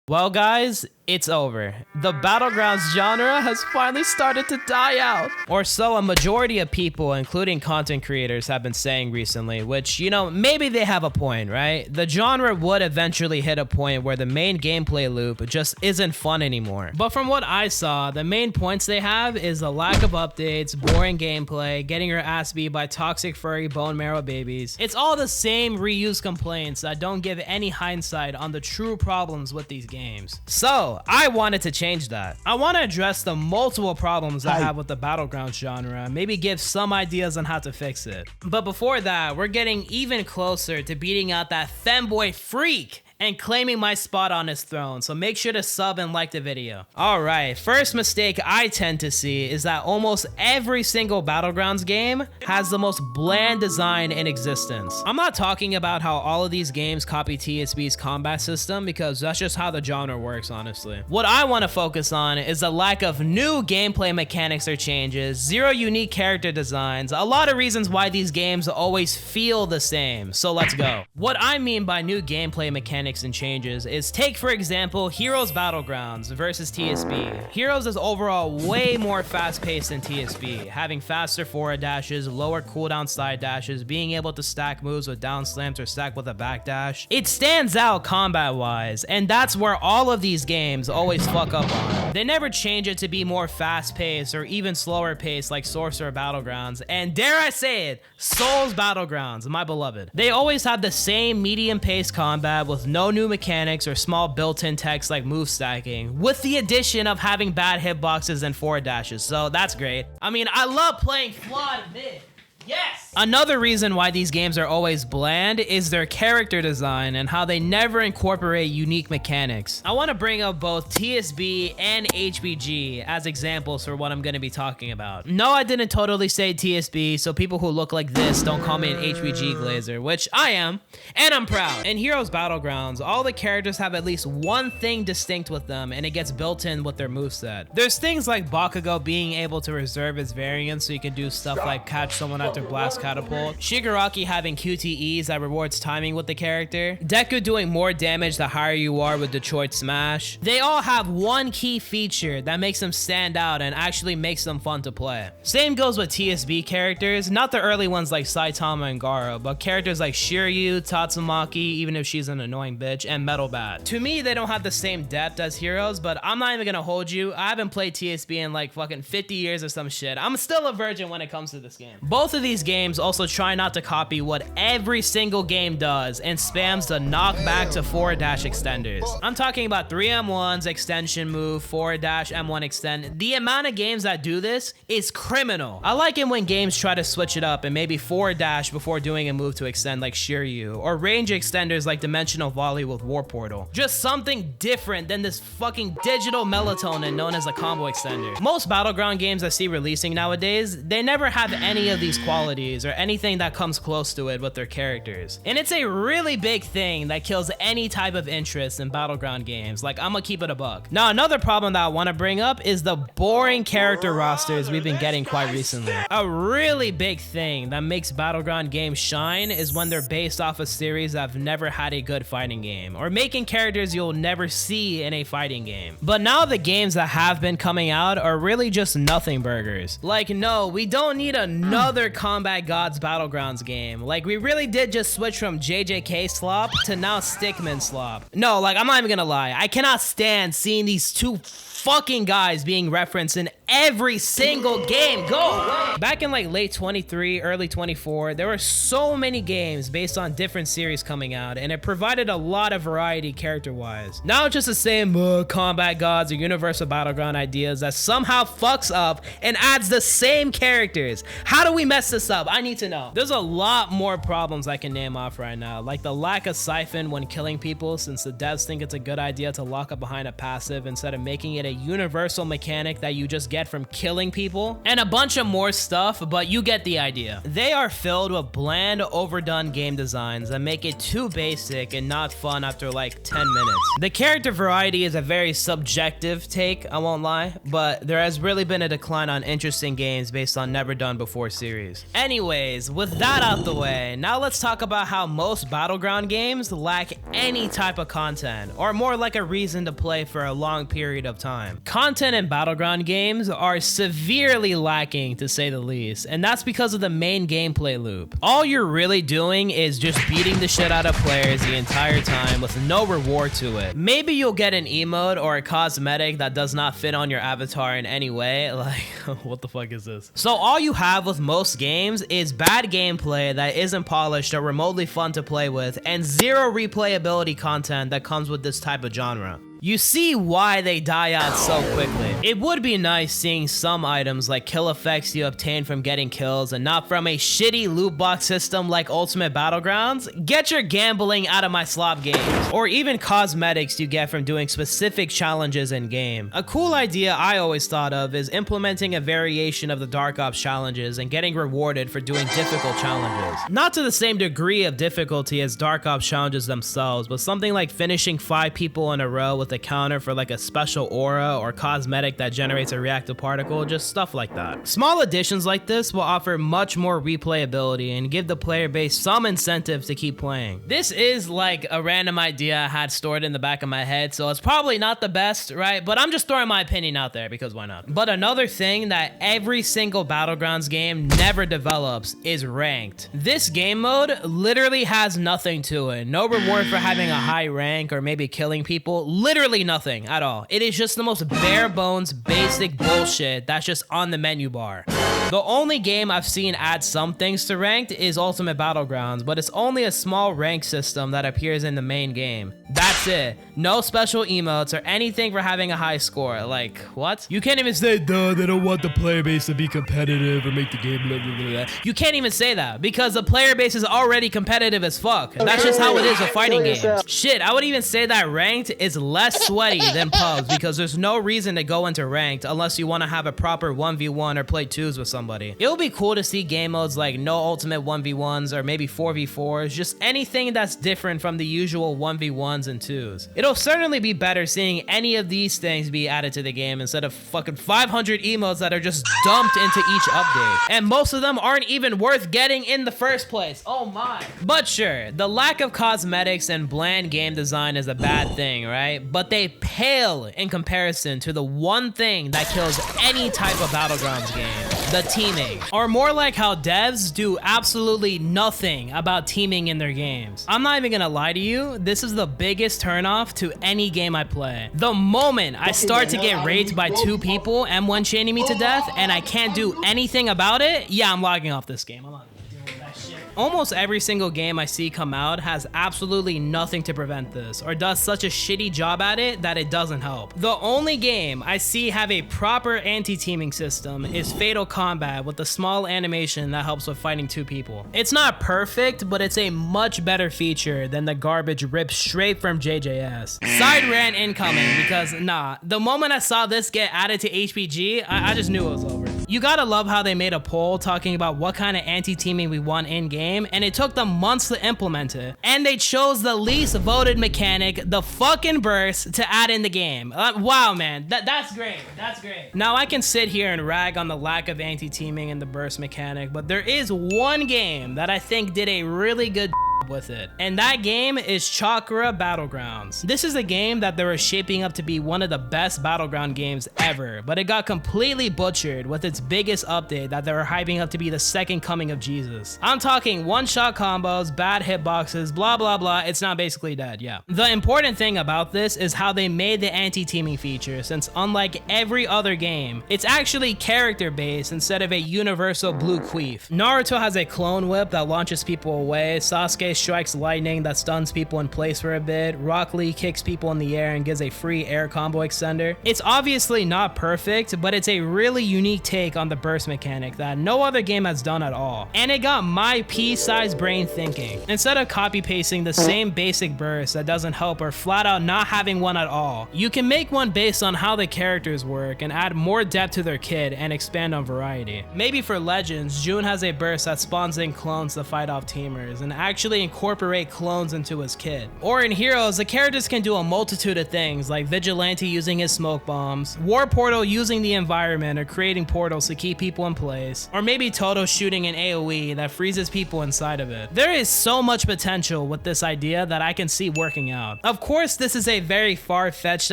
Well, guys, it's over. The Battlegrounds genre has finally started to die out. Or so a majority of people, including content creators, have been saying recently, which, maybe they have a point, right? The genre would eventually hit a point where the main gameplay loop just isn't fun anymore. But from what I saw, the main points they have is the lack of updates, boring gameplay, getting your ass beat by toxic furry bone marrow babies. It's all the same reused complaints that don't give any hindsight on the true problems with these games. So, I wanted to change that. I want to address the multiple problems I have with the Battlegrounds genre, maybe give some ideas on how to fix it. But before that, we're getting even closer to beating out that femboy freak and claiming my spot on his throne, so make sure to sub and like the video. Alright, first mistake I tend to see is that almost every single Battlegrounds game has the most bland design in existence. I'm not talking about how all of these games copy TSB's combat system, because that's just how the genre works, honestly. What I want to focus on is the lack of new gameplay mechanics or changes, zero unique character designs, a lot of reasons why these games always feel the same, so let's go. What I mean by new gameplay mechanics and changes is, take for example Heroes Battlegrounds versus TSB. Heroes is overall way more fast-paced than TSB, having faster forward dashes, lower cooldown side dashes, being able to stack moves with down slams or stack with a back dash. It stands out combat-wise, and that's where all of these games always fuck up on. They never change it to be more fast-paced or even slower paced like Sorcerer Battlegrounds, and dare I say it, Souls Battlegrounds, my beloved. They always have the same medium-paced combat with no new mechanics or small built-in text like move stacking, with the addition of having bad hitboxes and forward dashes, so that's great. I mean, I love playing flawed mid. Yes! Another reason why these games are always bland is their character design and how they never incorporate unique mechanics. I want to bring up both TSB and HBG as examples for what I'm going to be talking about. No, I didn't totally say TSB, so people who look like this don't call me an HBG glazer, which I am, and I'm proud. In Heroes Battlegrounds, all the characters have at least one thing distinct with them, and it gets built in with their moveset. There's things like Bakugo being able to reserve its variants so you can do stuff like catch someone after blast catapult, Shigaraki having QTEs that rewards timing with the character, Deku doing more damage the higher you are with Detroit Smash. They all have one key feature that makes them stand out and actually makes them fun to play. Same goes with TSB characters, not the early ones like Saitama and Gaara, but characters like Shiryu, Tatsumaki, even if she's an annoying bitch, and Metal Bat. To me, they don't have the same depth as Heroes, but I'm not even gonna hold you. I haven't played TSB in like fucking 50 years or some shit. I'm still a virgin when it comes to this game. Both of these games also try not to copy what every single game does and spams the knockback to forward dash extenders. I'm talking about 3M1's extension move, forward dash, M1 extend. The amount of games that do this is criminal. I like it when games try to switch it up and maybe forward dash before doing a move to extend like Shiryu, or range extenders like Dimensional Volley with War Portal. Just something different than this fucking digital melatonin known as a combo extender. Most Battleground games I see releasing nowadays, they never have any of these qualities or anything that comes close to it with their characters. And it's a really big thing that kills any type of interest in Battleground games. Like, I'm gonna keep it a buck. Now, another problem that I want to bring up is the boring character rosters we've been getting quite recently. A really big thing that makes Battleground games shine is when they're based off a series that have never had a good fighting game, or making characters you'll never see in a fighting game. But now the games that have been coming out are really just nothing burgers. Like, no, we don't need another Combat Gods Battlegrounds game. Like, we really did just switch from JJK slop to now Stickman slop. No, like, I'm not even gonna lie. I cannot stand seeing these two fucking guys being referenced in every single game. Go away. Back in like late 23, early 24, there were so many games based on different series coming out, and it provided a lot of variety character-wise. Now it's just the same Combat Gods or Universal Battleground ideas that somehow fucks up and adds the same characters. How do we mess this up? I need to know. There's a lot more problems I can name off right now, like the lack of siphon when killing people, since the devs think it's a good idea to lock up behind a passive instead of making it a universal mechanic that you just get from killing people, and a bunch of more stuff, but you get the idea. They are filled with bland, overdone game designs that make it too basic and not fun after like 10 minutes. The character variety is a very subjective take, I won't lie, but there has really been a decline on interesting games based on never done before series. Anyway, anyways, with that out the way, now let's talk about how most Battleground games lack any type of content, or more like a reason to play for a long period of time. Content in Battleground games are severely lacking, to say the least, and that's because of the main gameplay loop. All you're really doing is just beating the shit out of players the entire time with no reward to it. Maybe you'll get an emote or a cosmetic that does not fit on your avatar in any way, like, what the fuck is this? So all you have with most games is bad gameplay that isn't polished or remotely fun to play with, and zero replayability content that comes with this type of genre. You see why they die out so quickly. It would be nice seeing some items like kill effects you obtain from getting kills and not from a shitty loot box system like Ultimate Battlegrounds. Get your gambling out of my slot games. Or even cosmetics you get from doing specific challenges in game. A cool idea I always thought of is implementing a variation of the Dark Ops challenges and getting rewarded for doing difficult challenges. Not to the same degree of difficulty as Dark Ops challenges themselves, but something like finishing 5 people in a row with a counter for like a special aura or cosmetic that generates a reactive particle, just stuff like that. Small additions like this will offer much more replayability and give the player base some incentive to keep playing. This is like a random idea I had stored in the back of my head, so it's probably not the best, right? But I'm just throwing my opinion out there because why not? But another thing that every single Battlegrounds game never develops is ranked. This game mode literally has nothing to it. No reward for having a high rank or maybe killing people. Literally nothing at all. It is just the most bare bones basic bullshit that's just on the menu bar. The only game I've seen add some things to ranked is Ultimate Battlegrounds, but it's only a small rank system that appears in the main game. That's it. No special emotes or anything for having a high score. Like, what? You can't even say, duh, they don't want the player base to be competitive or make the game blah, blah, blah, blah. You can't even say that because the player base is already competitive as fuck. That's just how it is with fighting games. Shit, I would even say that ranked is less sweaty than pubs because there's no reason to go into ranked unless you want to have a proper 1v1 or play 2s with somebody. It would be cool to see game modes like no ultimate 1v1s or maybe 4v4s, just anything that's different from the usual 1v1s and 2s. It'll certainly be better seeing any of these things be added to the game instead of fucking 500 emotes that are just dumped into each update. And most of them aren't even worth getting in the first place. Oh my. But sure, the lack of cosmetics and bland game design is a bad thing, right? But they pale in comparison to the one thing that kills any type of Battlegrounds game, the teaming. Or more like how devs do absolutely nothing about teaming in their games. I'm not even gonna lie to you, this is the biggest turnoff to any game I play. The moment I start to get raped by 2 people M1 chaining me to death and I can't do anything about it, yeah, I'm logging off this game. I'm not dealing with that shit. Almost every single game I see come out has absolutely nothing to prevent this, or does such a shitty job at it that it doesn't help. The only game I see have a proper anti-teaming system is Fatal Combat with a small animation that helps with fighting 2 people. It's not perfect, but it's a much better feature than the garbage ripped straight from JJS. Side rant incoming because nah, the moment I saw this get added to HPG, I just knew it was over. You gotta love how they made a poll talking about what kind of anti-teaming we want in-game, and it took them months to implement it. And they chose the least voted mechanic, the fucking burst, to add in the game. Wow, man, that's great, that's great. Now I can sit here and rag on the lack of anti-teaming in the burst mechanic, but there is one game that I think did a really good with it, and that game is Chakra Battlegrounds. This is a game that they were shaping up to be one of the best Battleground games ever, but it got completely butchered with its biggest update that they were hyping up to be the second coming of Jesus. I'm talking one-shot combos, bad hitboxes, blah blah blah. It's not basically dead, yeah. The important thing about this is how they made the anti-teaming feature, since unlike every other game, it's actually character-based instead of a universal blue queef. Naruto has a clone whip that launches people away, Sasuke strikes lightning that stuns people in place for a bit, Rock Lee kicks people in the air and gives a free air combo extender. It's obviously not perfect, but it's a really unique take on the burst mechanic that no other game has done at all. And it got my pea-sized brain thinking. Instead of copy-pasting the same basic burst that doesn't help or flat out not having one at all, you can make one based on how the characters work and add more depth to their kit and expand on variety. Maybe for Legends, June has a burst that spawns in clones to fight off teamers and actually actually incorporate clones into his kit. Or in Heroes, the characters can do a multitude of things, like Vigilante using his smoke bombs, War Portal using the environment or creating portals to keep people in place, or maybe Toto shooting an AoE that freezes people inside of it. There is so much potential with this idea that I can see working out. Of course, this is a very far-fetched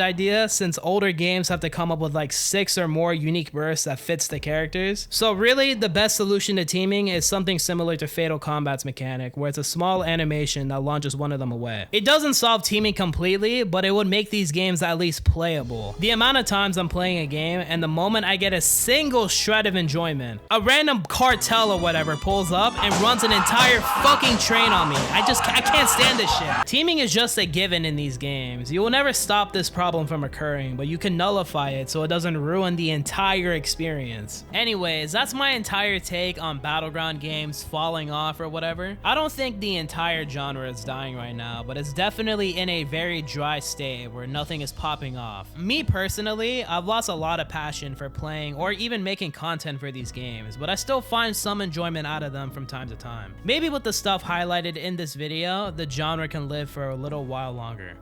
idea since older games have to come up with like 6 or more unique bursts that fits the characters. So really, the best solution to teaming is something similar to Fatal Combat's mechanic, where it's a small animation that launches one of them away. It doesn't solve teaming completely, but it would make these games at least playable. The amount of times I'm playing a game and the moment I get a single shred of enjoyment, a random cartel or whatever pulls up and runs an entire fucking train on me. I can't stand this shit. Teaming is just a given in these games. You will never stop this problem from occurring, but you can nullify it so it doesn't ruin the entire experience. Anyways, that's my entire take on Battleground games falling off or whatever. I don't think the entire genre is dying right now, but it's definitely in a very dry state where nothing is popping off. Me personally, I've lost a lot of passion for playing or even making content for these games, but I still find some enjoyment out of them from time to time. Maybe with the stuff highlighted in this video, the genre can live for a little while longer.